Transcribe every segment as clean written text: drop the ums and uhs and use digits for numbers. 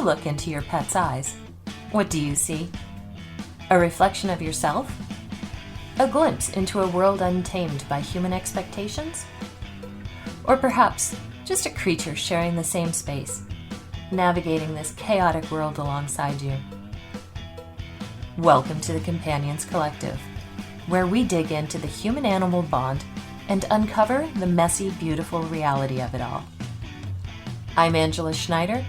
look into your pet's eyes, what do you see? A reflection of yourself? A glimpse into a world untamed by human expectations? Or perhaps just a creature sharing the same space, navigating this chaotic world alongside you? Welcome to the Companions Collective, where we dig into the human-animal bond and uncover the messy, beautiful reality of it all. I'm Angela Schneider,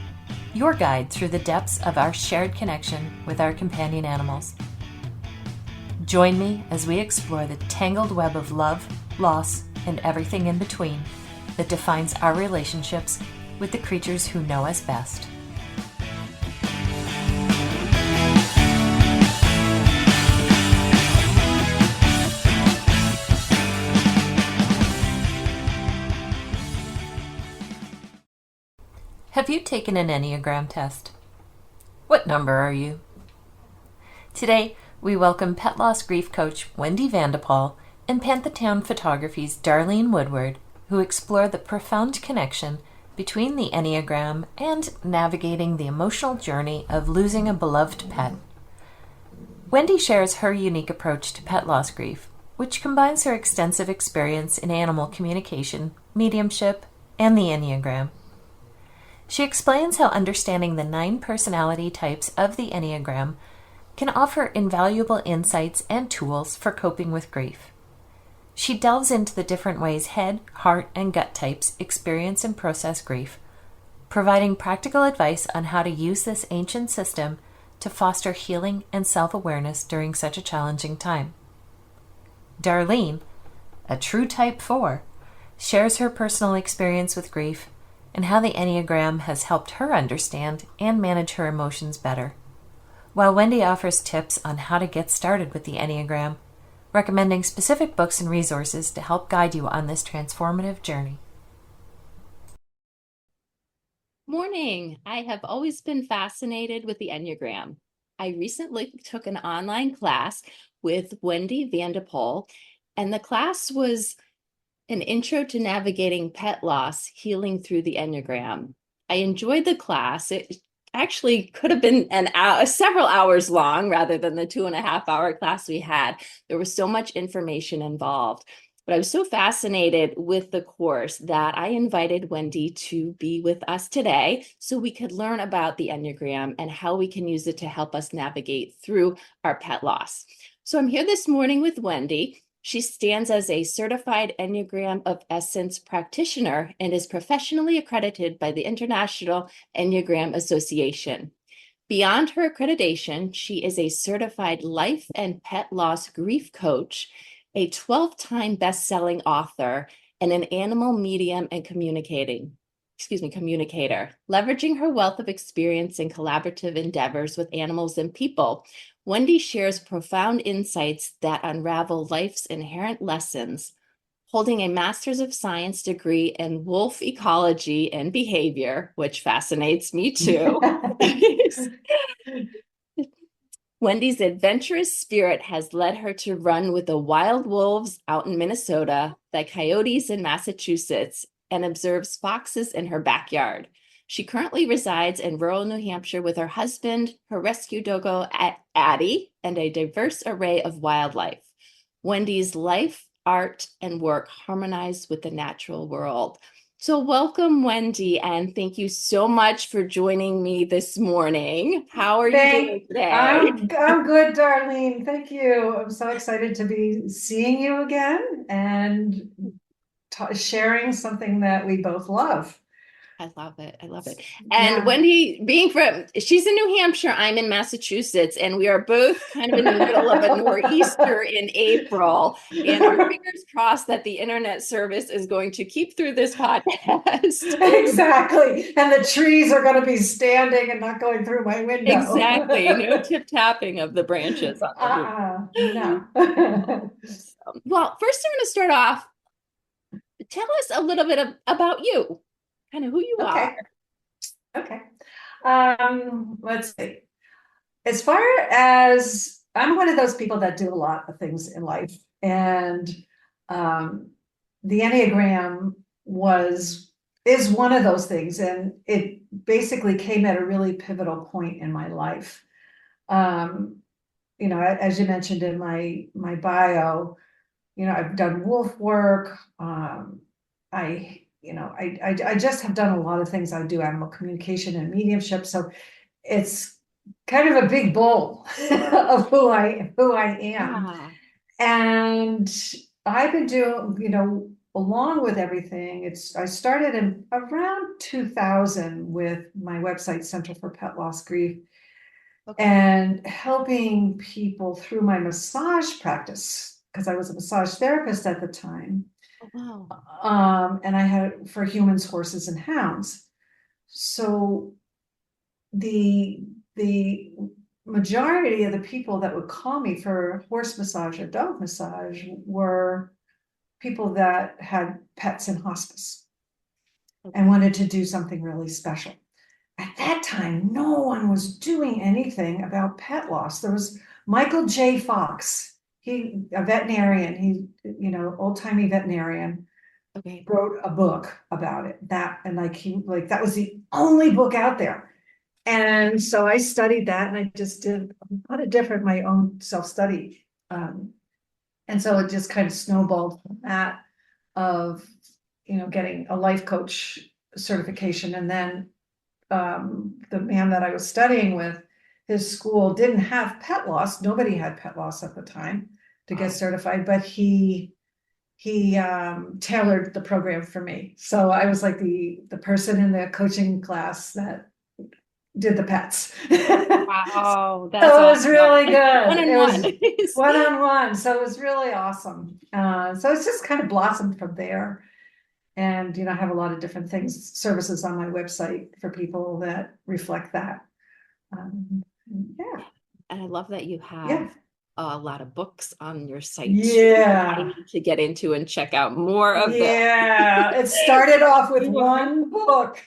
your guide through the depths of our shared connection with our companion animals. Join me as we explore the tangled web of love, loss, and everything in between that defines our relationships with the creatures who know us best. Have you taken an Enneagram test? What number are you? Today, we welcome pet loss grief coach Wendy and Pant Photography's Darlene Woodward, who explore the profound connection between the Enneagram and navigating the emotional journey of losing a beloved pet. Wendy shares her unique approach to pet loss grief, which combines her extensive experience in animal communication, mediumship, and the Enneagram. She explains how understanding the 9 personality types of the Enneagram can offer invaluable insights and tools for coping with grief. She delves into the different ways head, heart, and gut types experience and process grief, providing practical advice on how to use this ancient system to foster healing and self-awareness during such a challenging time. Darlene, a true Type 4, shares her personal experience with grief and how the Enneagram has helped her understand and manage her emotions better, while Wendy offers tips on how to get started with the Enneagram, recommending specific books and resources to help guide you on this transformative journey. Morning. I have always been fascinated with the Enneagram. I recently took an online class with Wendy, and the class was an intro to navigating pet loss, healing through the Enneagram. I enjoyed the class. It actually could have been several hours long rather than the 2.5-hour class we had. There was so much information involved, but I was so fascinated with the course that I invited Wendy to be with us today so we could learn about the Enneagram and how we can use it to help us navigate through our pet loss. So I'm here this morning with Wendy. She stands as a certified Enneagram of Essence practitioner and is professionally accredited by the International Enneagram Association. Beyond her accreditation, she is a certified life and pet loss grief coach, a 12-time best-selling author, and an animal medium and communicator. Leveraging her wealth of experience in collaborative endeavors with animals and people, Wendy shares profound insights that unravel life's inherent lessons. Holding a Master's of Science degree in wolf ecology and behavior, which fascinates me too. Wendy's adventurous spirit has led her to run with the wild wolves out in Minnesota, the coyotes in Massachusetts, and observes foxes in her backyard. She currently resides in rural New Hampshire with her husband, her rescue doggo, Addie, and a diverse array of wildlife. Wendy's life, art, and work harmonize with the natural world. So welcome, Wendy, and thank you so much for joining me this morning. How are you doing today? I'm good, Darlene. Thank you. I'm so excited to be seeing you again and sharing something that we both love. I love it. And yeah. Wendy, she's in New Hampshire, I'm in Massachusetts, and we are both kind of in the middle of a nor'easter in April. And our fingers crossed that the internet service is going to keep through this podcast. Exactly. And the trees are going to be standing and not going through my window. Exactly. No tip-tapping of the branches. No. Well, first I'm going to start off. Tell us a little bit about you. Kind of who you are. Okay. Let's see. As far as I'm one of those people that do a lot of things in life, and the Enneagram is one of those things. And it basically came at a really pivotal point in my life. As you mentioned in my bio, I've done wolf work. I just have done a lot of things. I do animal communication and mediumship. So it's kind of a big bowl of who I am. Yeah. And I've been doing, along with everything, I started in around 2000 with my website, Center for Pet Loss Grief, Okay. and helping people through my massage practice, because I was a massage therapist at the time. Oh, wow. And I had for humans, horses, and hounds. So the majority of the people that would call me for horse massage or dog massage were people that had pets in hospice and wanted to do something really special. At that time, no one was doing anything about pet loss. There was Michael J. Fox, a veterinarian, old-timey veterinarian, Okay. wrote a book about it. That was the only book out there. And so I studied that, and I just did a lot of different my own self-study. And so it just kind of snowballed from that of getting a life coach certification. And then the man that I was studying with, his school didn't have pet loss. Nobody had pet loss at the time to get certified, but he tailored the program for me. So I was like the person in the coaching class that did the pets. Wow, that's So it was awesome. really good. One-on-one. It was one-on-one. So it was really awesome. So it's just kind of blossomed from there. And, I have a lot of different services on my website for people that reflect that. Yeah. And I love that you have Yeah. a lot of books on your site. Yeah. I need to get into and check out more of them. Yeah. It started off with one book.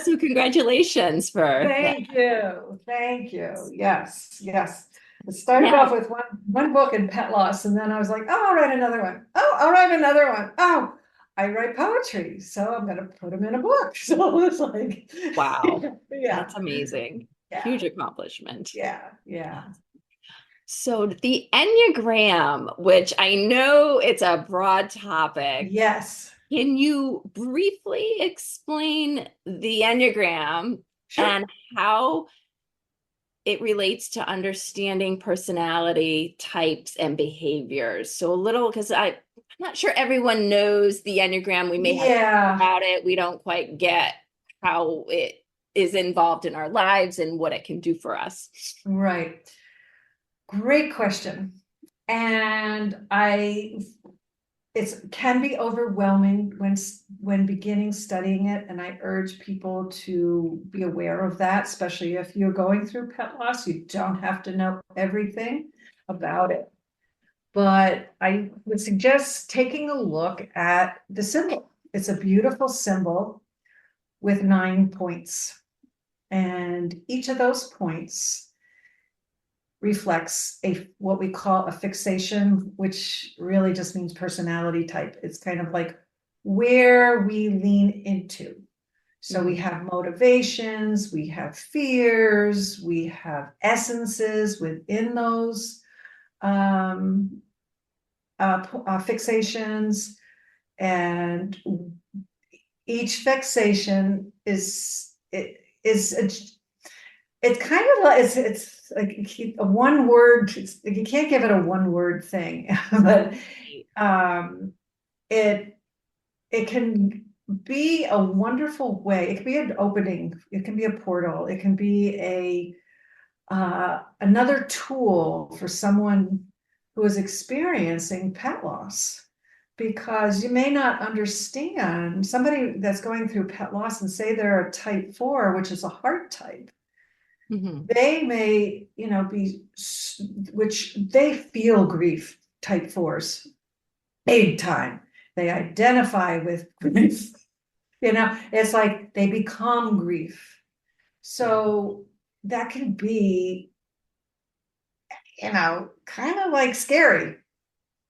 So congratulations for that. Thank you. Thank you. Yes. Yes. It started off with one book in pet loss, and then I was like, oh, I'll write another one. Oh, I'll write another one. Oh, I write poetry, so I'm going to put them in a book. So it's like, wow, yeah, that's amazing. Yeah. Huge accomplishment. Yeah. Yeah. So the Enneagram, which I know it's a broad topic. Yes. Can you briefly explain the Enneagram and how it relates to understanding personality types and behaviors? So a little, because I'm not sure everyone knows the Enneagram. We may have heard about it. We don't quite get how it is involved in our lives and what it can do for us. Right. Great question. And it can be overwhelming when beginning studying it. And I urge people to be aware of that, especially if you're going through pet loss. You don't have to know everything about it. But I would suggest taking a look at the symbol. It's a beautiful symbol with 9 points. And each of those points reflects what we call a fixation, which really just means personality type. It's kind of like where we lean into. So we have motivations, we have fears, we have essences within those fixations, and each fixation is it's kind of like it's like a one word. You can't give it a one word thing, but it can be a wonderful way. It can be an opening. It can be a portal. It can be another tool for someone who is experiencing pet loss, because you may not understand somebody that's going through pet loss and say they're a type 4, which is a heart type. They may, which they feel grief, type 4s, big time. They identify with grief. It's like they become grief. So that can be, kind of like scary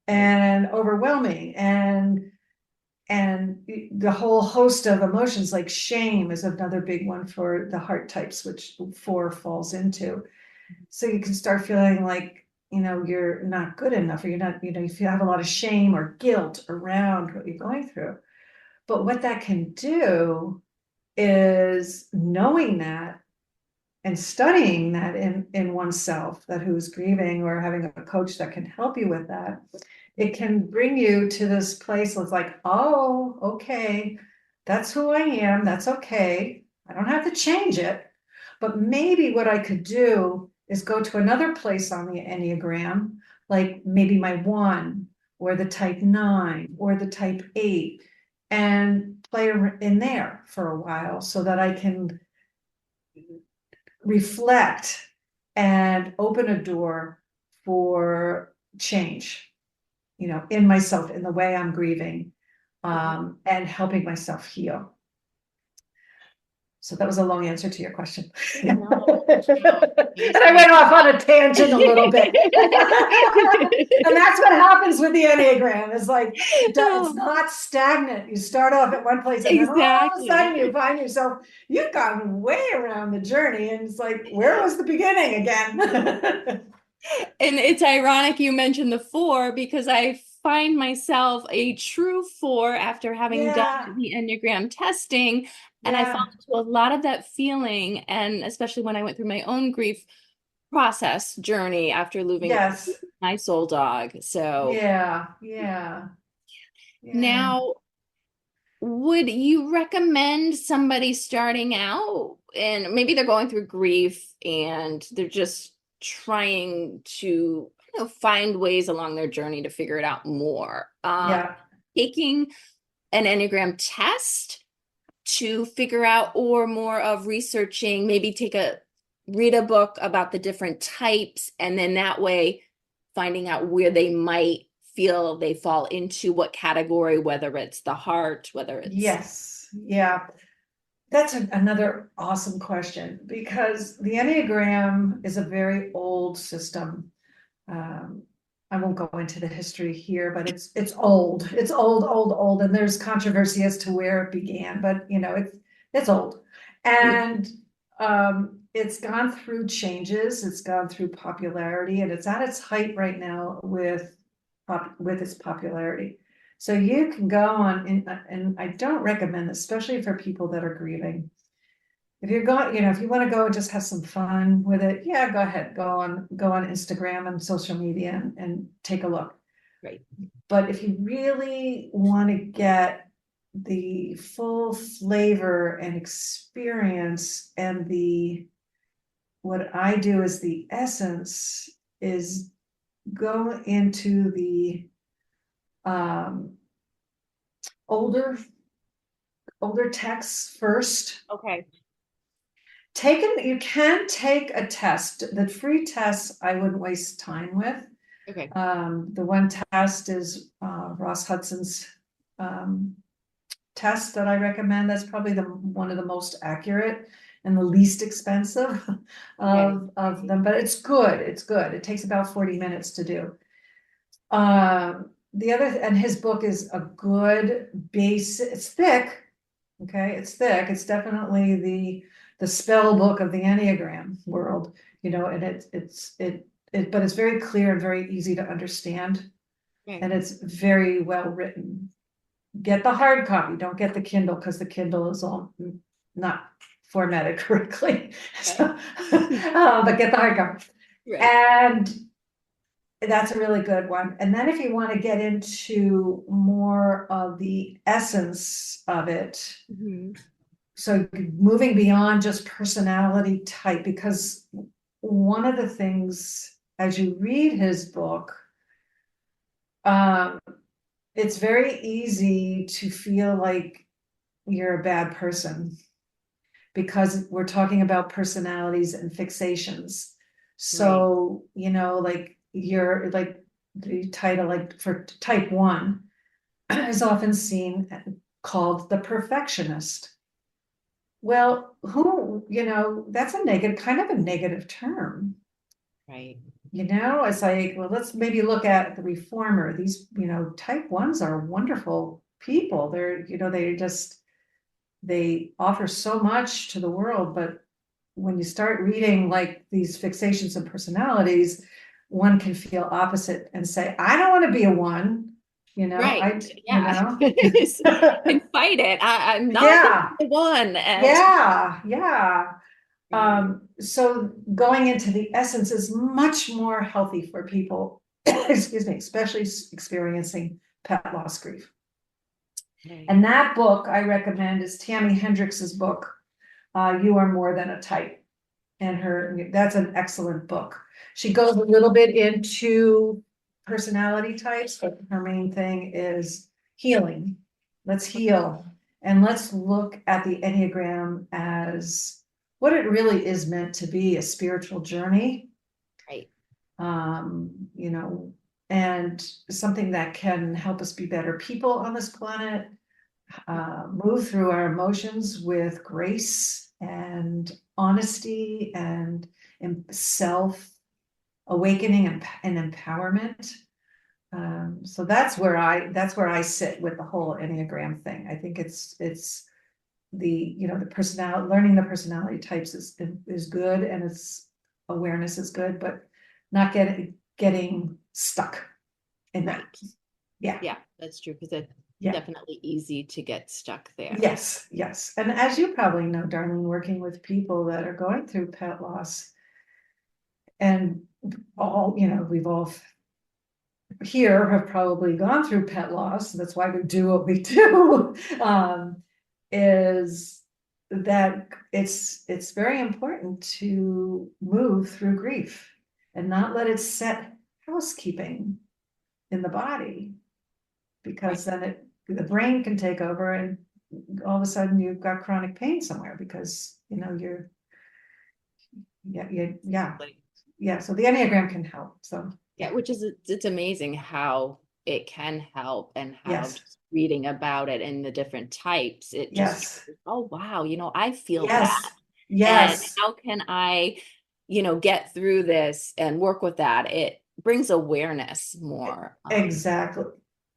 and overwhelming. And and the whole host of emotions, like shame is another big one for the heart types, which 4 falls into. So you can start feeling like, you're not good enough, or you're not, if you have a lot of shame or guilt around what you're going through. But what that can do is knowing that and studying that in oneself, that who's grieving, or having a coach that can help you with that, it can bring you to this place of like, oh, okay, that's who I am. That's okay. I don't have to change it. But maybe what I could do is go to another place on the Enneagram, like maybe my 1 or the type 9 or the type 8, and play in there for a while so that I can reflect and open a door for change, in myself, in the way I'm grieving, and helping myself heal. So that was a long answer to your question. No. And I went off on a tangent a little bit. And that's what happens with the Enneagram. It's like, it's not stagnant. You start off at one place, and then all of a sudden you find yourself, you've gone way around the journey, and it's like, where was the beginning again? And it's ironic you mentioned the 4, because I find myself a true 4 after having done the Enneagram testing. And I fall into a lot of that feeling. And especially when I went through my own grief process journey after losing my soul dog. So now, would you recommend somebody starting out, and maybe they're going through grief and they're just trying to find ways along their journey to figure it out more, taking an Enneagram test to figure out, or more of researching, maybe read a book about the different types, and then that way finding out where they might feel they fall into what category, whether it's the heart, whether it's that's another awesome question, because the Enneagram is a very old system. I won't go into the history here, but it's old. It's old, and there's controversy as to where it began, but it's old. And it's gone through changes, it's gone through popularity, and it's at its height right now with its popularity. So you can go on, and I don't recommend this, especially for people that are grieving. If you're going, if you want to go and just have some fun with it, go ahead, go on Instagram and social media and take a look. Right. But if you really want to get the full flavor and experience, and what I do is the essence is go into the older texts first. Okay. You can take a test. The free tests I wouldn't waste time with. Okay. The one test is Ross Hudson's test that I recommend. That's probably one of the most accurate and the least expensive of them, but it's good. It's good. It takes about 40 minutes to do. And his book is a good base. It's thick. Okay, it's thick. It's definitely the spell book of the Enneagram world, and but it's very clear and very easy to understand, and it's very well written. Get the hard copy. Don't get the Kindle, because the Kindle is all not formatted correctly. So, but get the hard copy. And that's a really good one. And then if you want to get into more of the essence of it, so moving beyond just personality type, because one of the things as you read his book, it's very easy to feel like you're a bad person, because we're talking about personalities and fixations. So, like you're like the title, like for type 1 is often called the perfectionist. Well, that's kind of a negative term. Right. It's like, well, let's maybe look at the reformer. These, type 1s are wonderful people. They offer so much to the world, but when you start reading like these fixations and personalities, one can feel opposite and say, I don't want to be a one, Right. you Yeah. know. And fight it. I'm not Yeah, the one. And yeah. So going into the essence is much more healthy for people, excuse me, especially experiencing pet loss grief. And that book I recommend is Tammy Hendrix's book, You Are More Than a Type. And that's an excellent book. She goes a little bit into personality types, but her main thing is healing. Let's heal. And let's look at the Enneagram as what it really is meant to be, a spiritual journey. right. And something that can help us be better people on this planet, move through our emotions with grace and honesty and self awakening and empowerment. So that's where I sit with the whole Enneagram thing. I think it's the personality, learning the personality types is good, and its awareness is good, but not getting stuck in that. Yeah, that's true, because it's definitely easy to get stuck there. Yes. And as you probably know, Darlene, working with people that are going through pet loss, and we've all here have probably gone through pet loss. That's why we do what we do. Is that it's very important to move through grief and not let it set housekeeping in the body, because then the brain can take over, and all of a sudden you've got chronic pain somewhere because you're so the Enneagram can help. So which is, it's amazing how it can help, and how just reading about it and the different types, it just oh wow, I feel that. And how can I get through this and work with that? It brings awareness more. Exactly.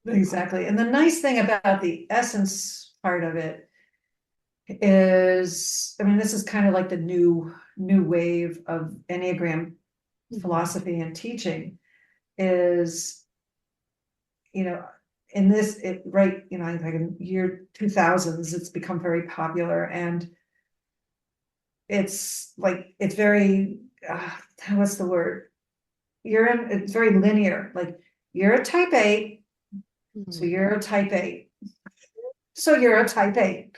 And the nice thing about the essence part of it is, this is kind of like the new wave of Enneagram philosophy and teaching, is in this like in year 2000s, it's become very popular, and it's very what's the word, it's very linear, like you're a type A, so you're a type A, so you're a type A.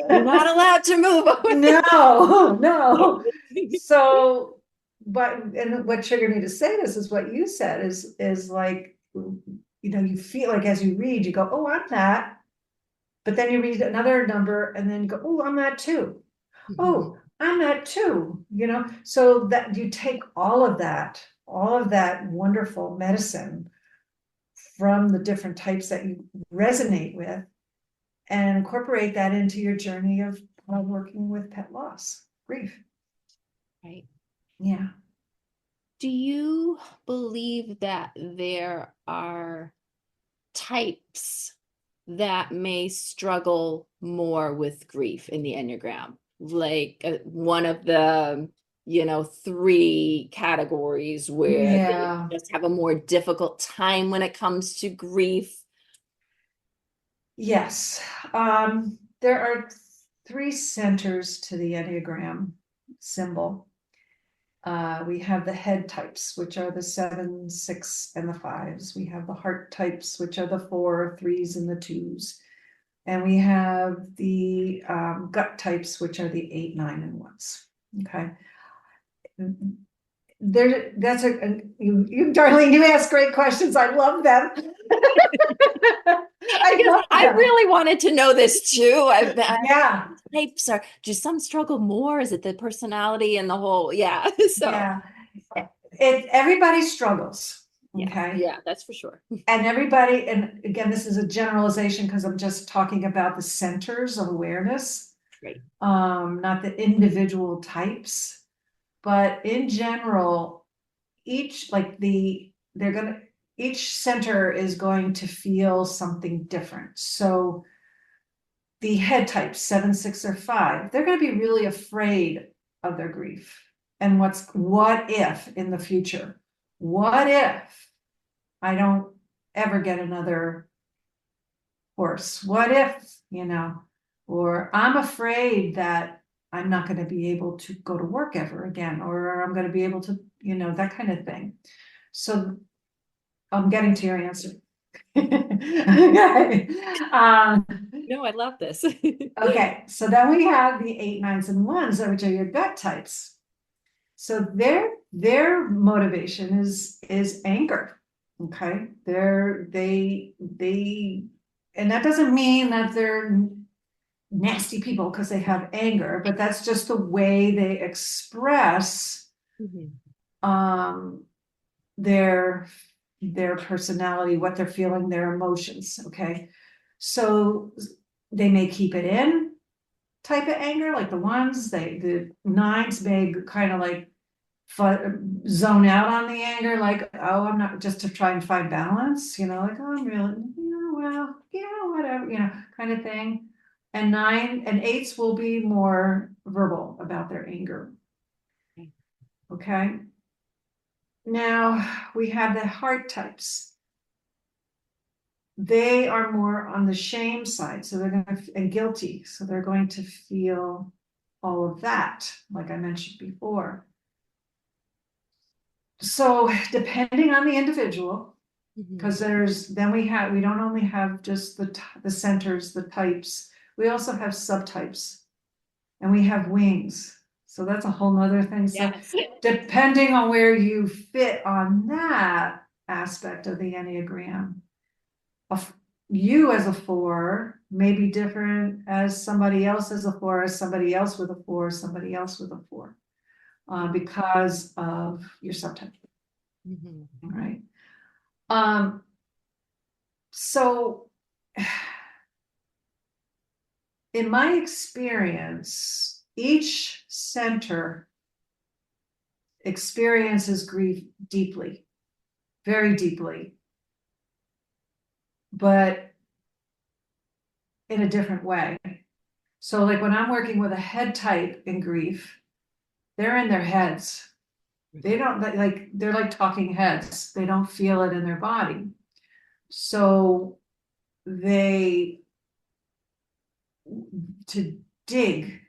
You're not allowed to move away. No. So, and what triggered me to say this is what you said, is like, you feel like as you read, you go, oh, I'm that. But then you read another number and then you go, oh, I'm that too. Oh, I'm that too. So that you take all of that wonderful medicine from the different types that you resonate with, and incorporate that into your journey of working with pet loss, grief. Right. Yeah. Do you believe that there are types that may struggle more with grief in the Enneagram? Like one of the, 3 categories where they just have a more difficult time when it comes to grief? Yes. There are 3 centers to the Enneagram symbol. We have the head types, which are the 7, 6, and the 5s. We have the heart types, which are the 4, 3s, and the 2s. And we have the gut types, which are the 8, 9, and 1s. Okay. You, Darlene, you ask great questions. I love them. I really wanted to know this too. Types do some struggle more? Is it the personality and the whole? Everybody struggles. Okay. Yeah, that's for sure. And everybody, and again, this is a generalization because I'm just talking about the centers of awareness, right? Not the individual types, but in general, each they're gonna, each center is going to feel something different. So the head types, 7, 6, or 5, they're going to be really afraid of their grief. And what if in the future? What if I don't ever get another horse? What if, or I'm afraid that I'm not going to be able to go to work ever again, or I'm going to be able to, that kind of thing. So I'm getting to your answer. Okay. No, I love this. Okay, so then we have the 8, 9s, and 1s, which are your gut types. So their motivation is anger. Okay, they and that doesn't mean that they're nasty people because they have anger, but that's just the way they express their personality, what they're feeling, their emotions. Okay, so they may keep it in type of anger, like the 1s. The 9s may kind of like zone out on the anger, like, oh, I'm not, just to try and find balance, like, oh, I'm really, well, whatever, kind of thing. And 9 and 8s will be more verbal about their anger. Okay. Now we have the heart types. They are more on the shame side, so they're going to, and guilty, so they're going to feel all of that, like I mentioned before. So depending on the individual, because we don't only have just the centers, the types, we also have subtypes, and we have wings. So that's a whole nother thing. So Yes. depending on where you fit on that aspect of the Enneagram, you as a 4 may be different as somebody else as a 4, as somebody else with a 4, somebody else with a 4, because of your subtype. Right. So in my experience, each center experiences grief deeply, very deeply, but in a different way. So like when I'm working with a head type in grief, they're in their heads. They don't they're like talking heads. They don't feel it in their body. So to dig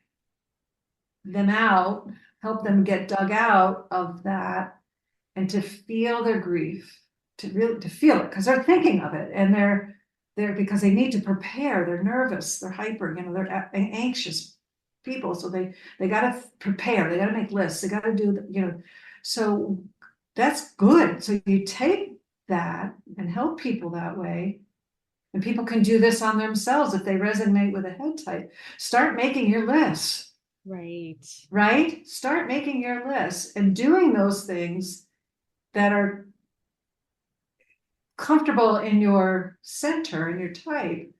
them out, help them get dug out of that, and to feel their grief, to feel it, because they're thinking of it, and they're because they need to prepare. They're nervous, they're hyper, they're anxious people, so they got to prepare, they got to make lists, they got to do so that's good. So you take that and help people that way, and people can do this on themselves if they resonate with a head type. Start making your lists. Right? Start making your lists and doing those things that are comfortable in your center and your type,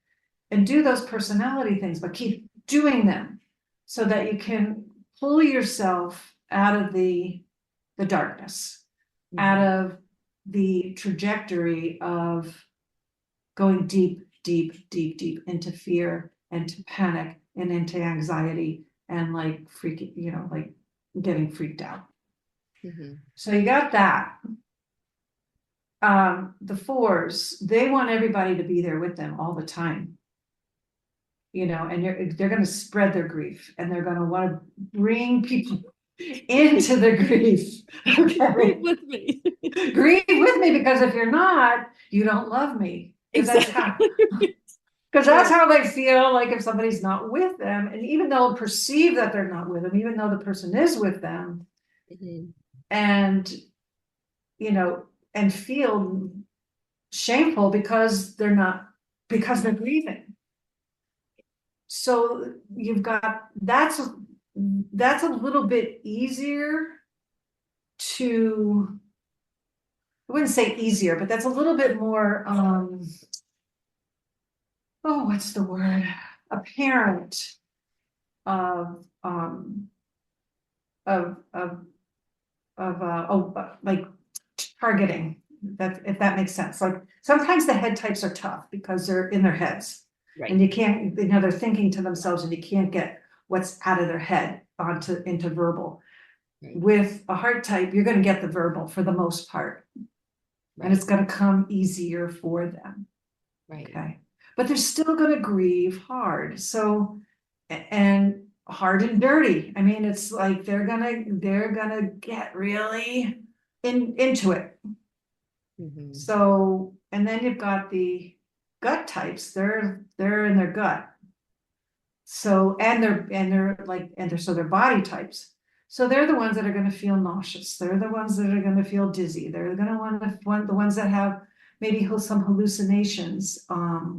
and do those personality things, but keep doing them so that you can pull yourself out of the darkness, out of the trajectory of going deep, deep, deep, deep into fear and to panic and into anxiety and like freaking, like getting freaked out. So you got that. The 4s, they want everybody to be there with them all the time. And they're going to spread their grief, and they're going to want to bring people into the grief. Okay. Grieve with me. Grieve with me, because if you're not, you don't love me. Exactly. Because that's how they feel, like if somebody's not with them, and even they'll perceive that they're not with them, even though the person is with them, and and feel shameful because they're grieving. So you've got that's a little bit easier to, I wouldn't say easier, but that's a little bit more what's the word, apparent of like targeting that, if that makes sense. Like sometimes the head types are tough because they're in their heads. And Right. you can't, they're thinking to themselves and you can't get what's out of their head into verbal. Right. With a heart type, you're gonna get the verbal for the most part. And it's gonna come easier for them. Right. Okay. But they're still gonna grieve hard. So, and hard and dirty. I mean, it's like they're gonna get really into it. Mhm. So, and then you've got the gut types, they're in their gut. So, and they're body types. So they're the ones that are gonna feel nauseous. They're the ones that are gonna feel dizzy. They're gonna want the ones that have maybe some hallucinations,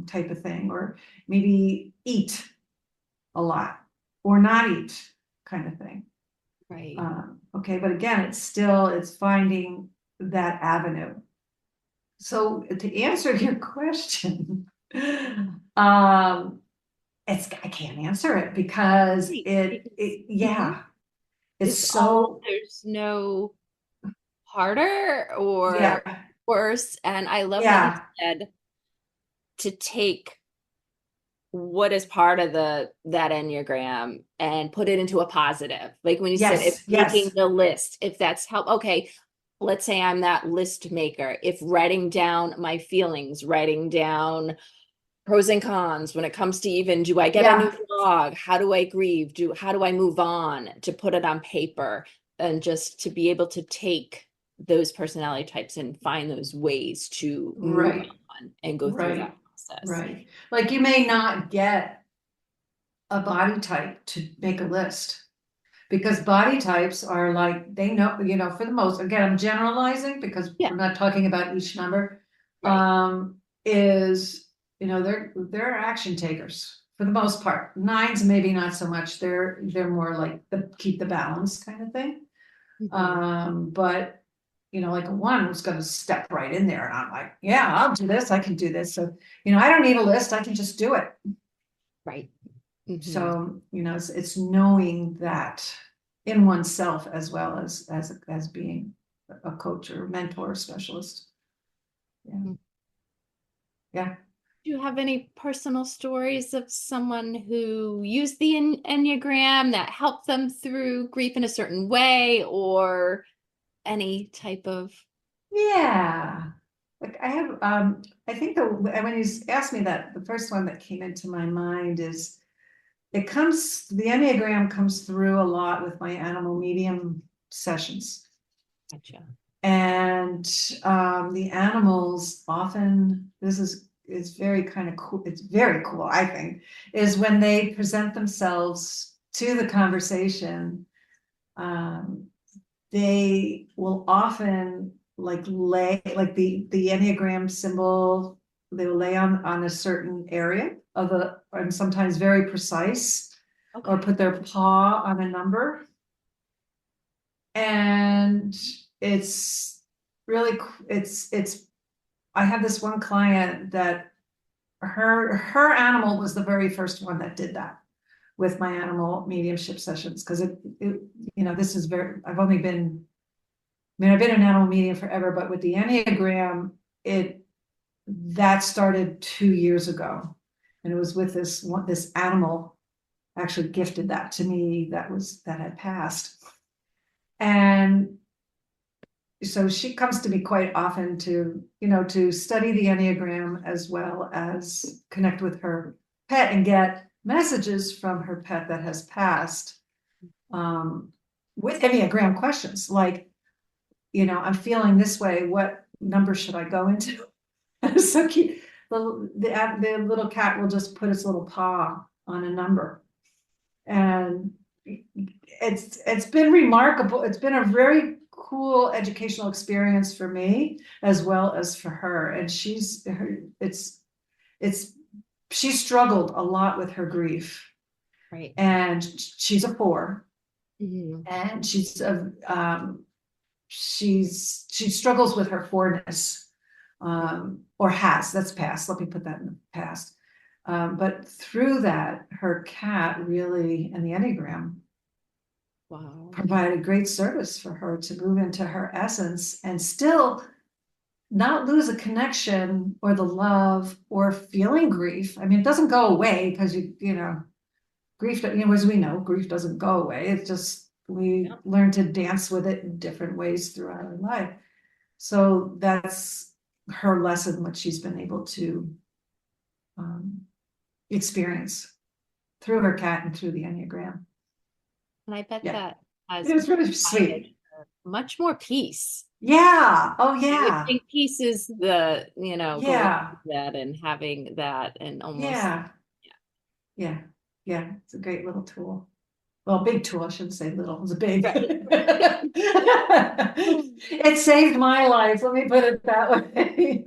type of thing, or maybe eat a lot or not eat kind of thing. Right. Okay, but again, it's finding that avenue. So to answer your question, I can't answer it because Mhm. it's It's all, so, there's no harder or yeah, worse. And I love that you yeah, said to take what is part of that Enneagram and put it into a positive. Like when you said, if yes, making yes, the list, if that's help, okay, let's say I'm that list maker. If writing down my feelings, writing down pros and cons when it comes to even, do I get a new yeah, dog? How do I grieve? How do I move on, to put it on paper, and just to be able to take those personality types and find those ways to move right, on and go through that right, process. right. Like you may not get a body type to make a list. Because body types are like, they know, for the most, again, I'm generalizing because Yeah, we're not talking about each number. right. Is, they're action takers for the most part. Nines, maybe not so much. They're more like keep the balance kind of thing. Mhm. But like a one was gonna step right in there and I'm like, yeah, I'll do this. I can do this. So, I don't need a list. I can just do it. Right. Mhm. So, it's knowing that in oneself as well as being a coach or mentor or specialist. Yeah. Mm. Yeah. Do you have any personal stories of someone who used the Enneagram that helped them through grief in a certain way, or any type of? Yeah. Like I have, I think when you asked me that, the first one that came into my mind is the Enneagram comes through a lot with my animal medium sessions. Gotcha. And the animals often, this is very kind of cool. It's very cool, I think, is when they present themselves to the conversation. Um, they will often like lay like the Enneagram symbol. They will lay on a certain area and sometimes very precise, or Okay. put their paw on a number. And it's really it's I have this one client that her animal was the very first one that did that with my animal mediumship sessions, because this is I've only been, I've been an animal medium forever, but with the Enneagram, that started 2 years ago. And it was with this animal actually gifted that to me, that had passed. And so she comes to me quite often to study the Enneagram as well as connect with her pet and get messages from her pet that has passed, with Enneagram questions like, I'm feeling this way, what number should I go into? So cute. The little cat will just put its little paw on a number. And it's been remarkable. It's been a very cool educational experience for me as well as for her. And it's she struggled a lot with her grief. Right. And she's a 4, Mhm. and she struggles with her 4-ness, or has, that's past. Let me put that in the past. But through that, her cat really, and the Enneagram, Wow. provided great service for her to move into her essence and still not lose a connection or the love or feeling grief. I mean, it doesn't go away because grief, as we know, grief doesn't go away. It's just, we Yep. learn to dance with it in different ways throughout our life. So that's her lesson, what she's been able to experience through her cat and through the Enneagram. And I bet Yeah. that has It was really provided sweet. her much more peace. Yeah. Oh, And I yeah. think peace is the, going Yeah. through that and having that and almost, Yeah. Yeah. Yeah. It's a great little tool. Well, big tool, I shouldn't say little, it's a big. Right. It saved my life, let me put it that way.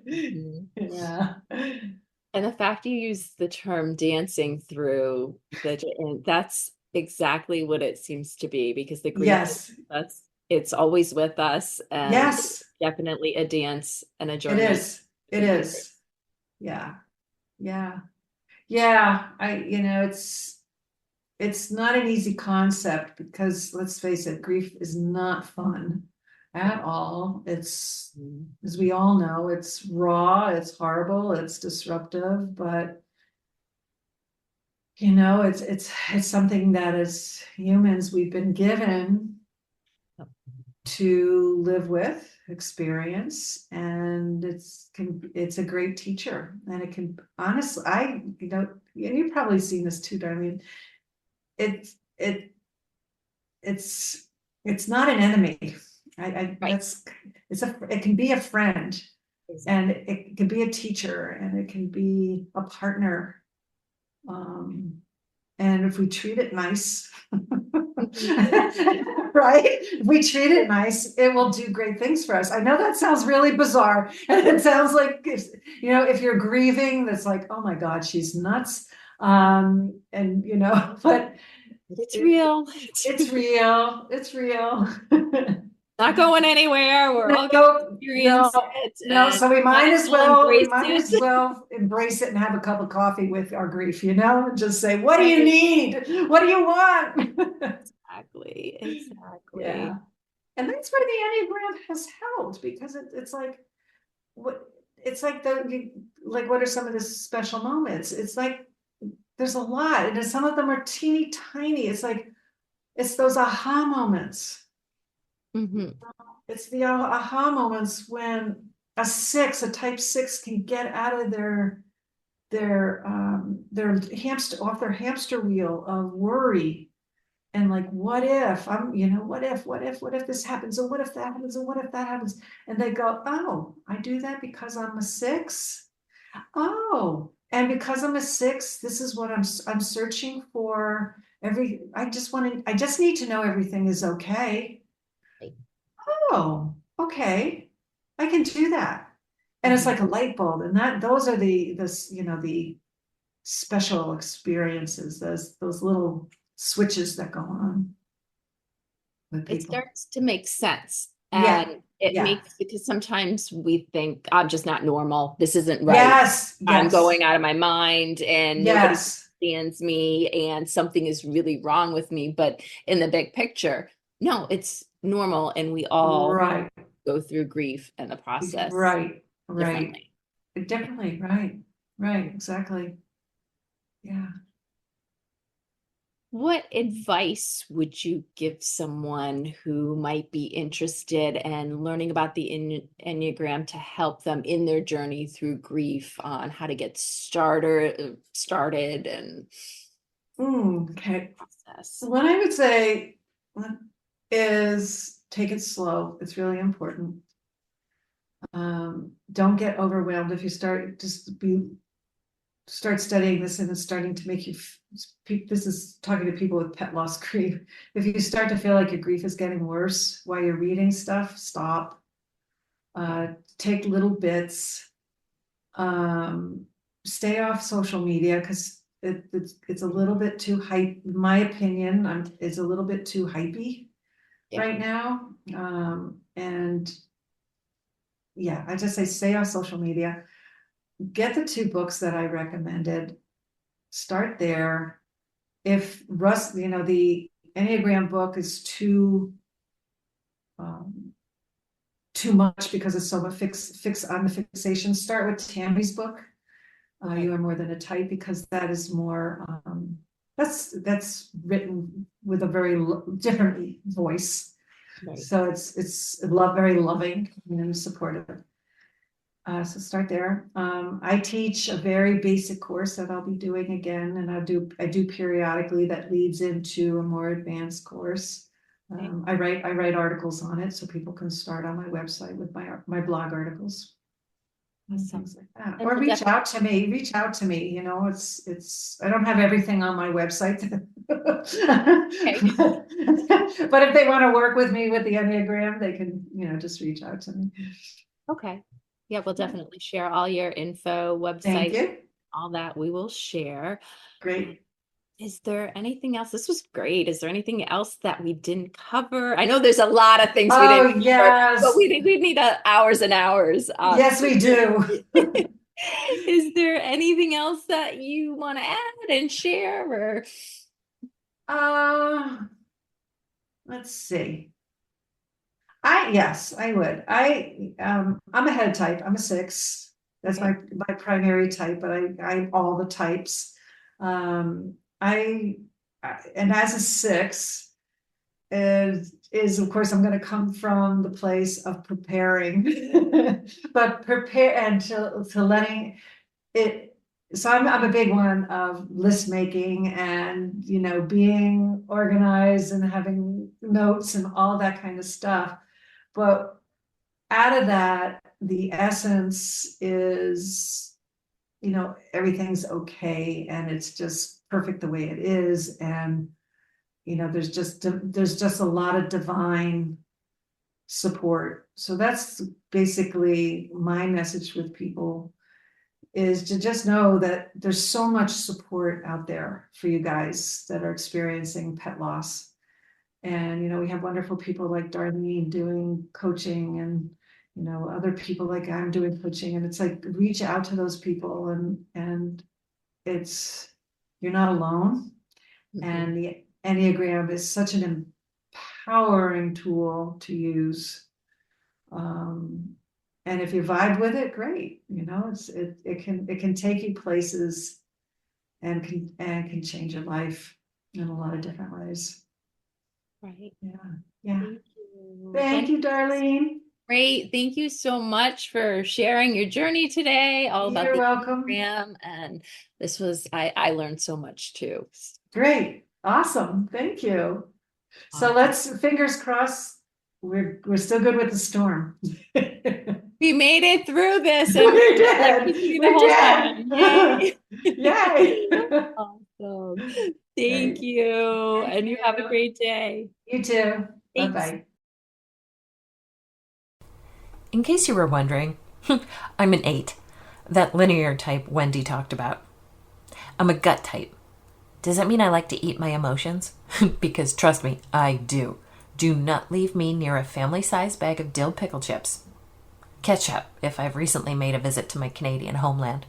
Mhm. Yeah. And the fact you use the term dancing through and that's exactly what it seems to be, because the grief is Yes, with us, it's always with us, and it's yes, definitely a dance and a it journey is. to It be through. is. Yeah. Yeah. Yeah. It's not an easy concept because let's face it, grief is not fun at all. It's, Mhm. as we all know, it's raw, it's horrible, it's disruptive, but it's something that as humans we've been given to live with, experience, and it's a great teacher. And it can honestly, and you've probably seen this too, Darlene. It it it's it's not an enemy. I Right. that's it can be a friend, and Exactly. it can be a teacher, and it can be a partner. Um, and if we treat it nice, right? If we treat it nice, it will do great things for us. I know that sounds really bizarre, and it sounds like if you're grieving, that's like, oh my God, she's nuts. And but It's it, real. it's real. It's real. Not going anywhere. We're all going to No, experience no, it, no. and So we might might as as well well, we embrace might as it. well embrace it and have a cup of coffee with our grief, and just say, what do you Right. need? What do you want? Exactly. Yeah. Exactly. And that's where the Enneagram has helped because it's like what it's like like what are some of the special moments? It's like there's a lot, and some of them are teeny tiny. It's like it's those aha moments. Hmm. It's the aha moments when a type 6 can get out of their hamster off their hamster wheel of worry and like what if what if this happens, and what if that happens, and what if that happens, and they go, oh, I do that because I'm a 6. Oh, and because I'm a 6, this is what I'm searching for. I just need to know everything is okay. Oh, okay, I can do that. And it's Hmm. like a light bulb, and those are the special experiences, those little switches that go on with It people. starts to make sense. Yeah, And it yeah. makes, because sometimes we think, I'm just not normal. This isn't right. Yes, I'm going yes, out of my mind and nobody yes. understands me and something is really wrong with me. But in the big picture, no, it's normal. And we all Right, go through grief and the process right, right. differently. Yeah. Definitely, right, right, exactly. Yeah. What advice would you give someone who might be interested in learning about the Enneagram to help them in their journey through grief, on how to get started and Okay. process? What I would say is take it slow. It's really important. Don't get overwhelmed if you start studying this and it's starting to make you. This is talking to people with pet loss grief. If you start to feel like your grief is getting worse while you're reading stuff, stop. Take little bits. Stay off social media because it's a little bit too hype. In my opinion, it's a little bit too hypey Yeah. right now. And yeah, I just say stay off social media. Get the 2 books that I recommended. Start there. If the Enneagram book is too too much because it's so much fix on the fixation. Start with Tammy's book. You Are More Than a Type, because that is more, that's written with a very different voice. Right. So it's very loving and supportive. So start there. I teach a very basic course that I'll be doing again, and I do periodically that leads into a more advanced course. I write articles on it so people can start on my website with my blog articles. And things like that. And Or we'll reach out to me, you know, I don't have everything on my website. But if they want to work with me with the Enneagram, they can, you know, just reach out to me. Okay. Yeah, we'll definitely share all your info, Thank website, you. all that we will share. Great. Is there anything else? This was great. Is there anything else that we didn't cover? I know there's a lot of things we didn't cover, yes. but we need hours and hours. Yes, we do. Is there anything else that you want to add and share, or? Let's see. Yes, I would. I'm a head type. I'm a 6. That's Okay. my primary type, but I'm all the types. And as a 6 is of course I'm going to come from the place of preparing, but prepare and to letting it. So I'm a big one of list making and, you know, being organized and having notes and all that kind of stuff. But out of that, the essence is, you know, everything's okay and it's just perfect the way it is. And, you know, there's just a lot of divine support. So that's basically my message with people, is to just know that there's so much support out there for you guys that are experiencing pet loss. And, you know, we have wonderful people like Darlene doing coaching, and, you know, other people like I'm doing coaching, and it's like, reach out to those people, and you're not alone. Mm-hmm. And the Enneagram is such an empowering tool to use. And if you vibe with it, great. You know, it can take you places and can change your life in a lot of different ways. Right. Yeah. Thank you. Thank you, Darlene. Great. Thank you so much for sharing your journey today, all about You're the welcome. Enneagram. And this was, I learned so much too. Great. Awesome. Thank you. So let's, fingers crossed, we're still good with the storm. We made it through this. And we did. Yay. Awesome. Thank you. And you have a great day. You too. Thanks. Bye-bye. In case you were wondering, I'm an 8, that linear type Wendy talked about. I'm a gut type. Does that mean I like to eat my emotions? Because trust me, I do. Do not leave me near a family-sized bag of dill pickle chips. Ketchup, if I've recently made a visit to my Canadian homeland.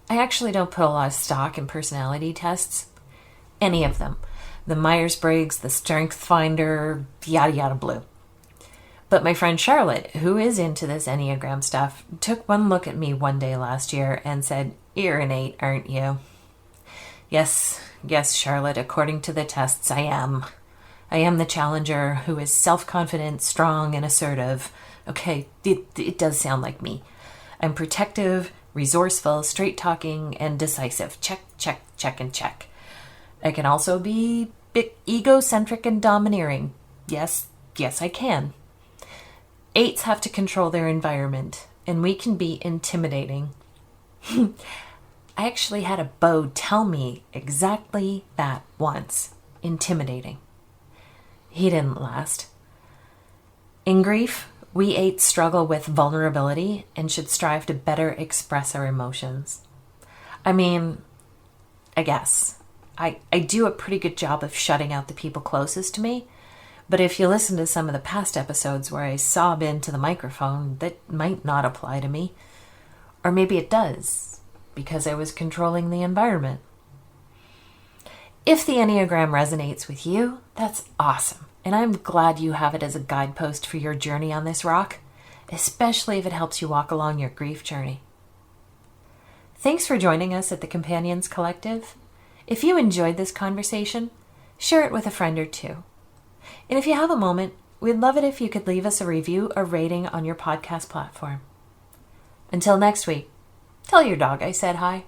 I actually don't put a lot of stock in personality tests. Any of them. The Myers-Briggs, the Strength Finder, yada yada blue. But my friend Charlotte, who is into this Enneagram stuff, took one look at me one day last year and said, "You're an 8, aren't you?" Yes, Charlotte, according to the tests, I am. I am the challenger who is self-confident, strong, and assertive. Okay, it does sound like me. I'm protective, resourceful, straight-talking, and decisive. Check, and check. I can also be egocentric and domineering. Yes, I can. 8s have to control their environment, and we can be intimidating. I actually had a beau tell me exactly that once. Intimidating. He didn't last. In grief, we 8s struggle with vulnerability and should strive to better express our emotions. I mean, I guess. I do a pretty good job of shutting out the people closest to me, but if you listen to some of the past episodes where I sob into the microphone, that might not apply to me. Or maybe it does, because I was controlling the environment. If the Enneagram resonates with you, that's awesome. and I'm glad you have it as a guidepost for your journey on this rock, especially if it helps you walk along your grief journey. Thanks for joining us at the Companions Collective. If you enjoyed this conversation, share it with a friend or two. And if you have a moment, we'd love it if you could leave us a review or rating on your podcast platform. Until next week, tell your dog I said hi.